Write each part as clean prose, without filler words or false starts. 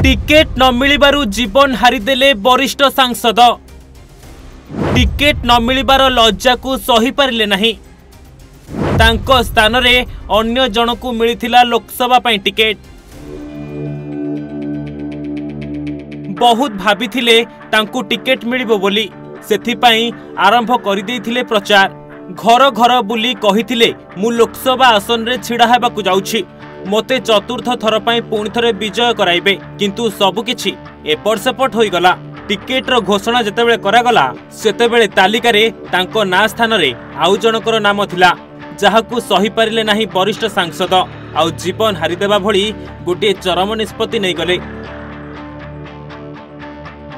Ticket न मिलिबारु जीवन हारिदेले वरिष्ठ सांसद। टिकेट न मिलिबार लज्जा को सही पारिले नहीं। तांको स्थान रे अन्य जनकु मिलिथिला लोकसभा पई टिकेट। बहुत भाबिथिले तांकु टिकेट मिलिबो बोली, सेथिपाई आरंभ करि देइथिले प्रचार। घर घर बुली कहिथिले मु लोकसभा आसन रे छिड़ा हेबाकु जाउछि, मते चतुर्थ थर पई पुणी थरे विजय कराइबे। किंतु सबकिछि एपट सेपट होई गला। टिकेट रो घोषणा जेतेबेले करागला सेतेबेले तालिका रे तांको ना स्थान रे आउ जनकर नाम थिला, जाहाकु सही पारिले नाही वरिष्ठ सांसद। आउ जीवन हारिदेबा भली गोटे चरम निष्पत्ति नै गले।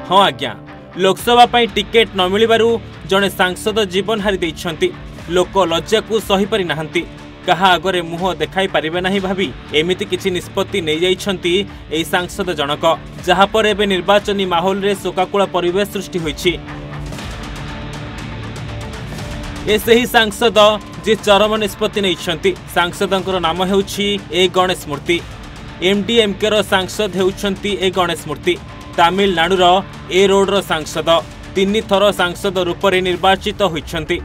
हाँ आज्ञा, लोकसभा पई टिकेट न मिलिबारु जने सांसद जीवन हारि दैछंती। लोक लज्जा को सही पारि नाहंती, कहा आगरे मुह देखाई पारिबे नाही भाबी एमिति किछि निष्पत्ति नै जाइछंती एई सांसद जनक, जहा पर एबे निर्वाचनी माहौल रे शोकाकुल परिवेश सृष्टि होइछि। ए सही सांसद जे चरम निष्पत्ति नैछंती। सांसदंकर नाम हेउछि ए गणेश मूर्ति। एमडीएमके रो सांसद हेउछंती ए गणेश मूर्ति। तमिलनाडुर ए रोड सांसद 3 थर सांसद रूप में निर्वाचित होइछंती।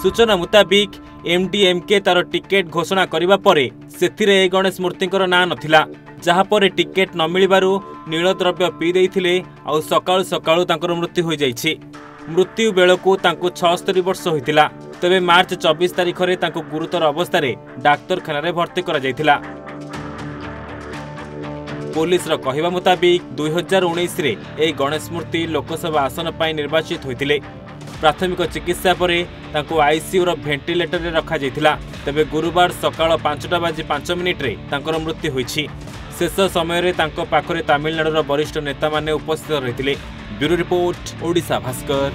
सूचना मुताबिक एमडीएमके तार टिकेट घोषणा करिबा परे सेथिरे ए गणेश मूर्तिंकर ना नथिला, जहा परे टिकेट न मिलिबारु नील द्रव्य पी देइथिले। आउ सकाळु सकाळु तांकर मृत्यु होई जाइछि। मृत्यु बेलकु तांको 76 वर्ष होइतिला। तबे मार्च 24 तारिख रे तांको गुरुतर अवस्था रे डाक्तरखाना रे भर्ती करा जाइथिला। पुलिस रो कहिबा मुताबिक 2019 रे ए गणेश मूर्ति लोकसभा आसन पाई निर्वाचित होइतिले। प्राथमिक चिकित्सा परे तांको आईसीयू रो वेंटिलेटर रे रखा जाइथिला। तबे गुरुवार सकाळ 5:05 रे तांकर मृत्यु होइछि। शेष समय रे तांको पाखरे तमिलनाडु रो वरिष्ठ नेता माने उपस्थित रहिथिले। Bureau report, Odisha Bhaskar.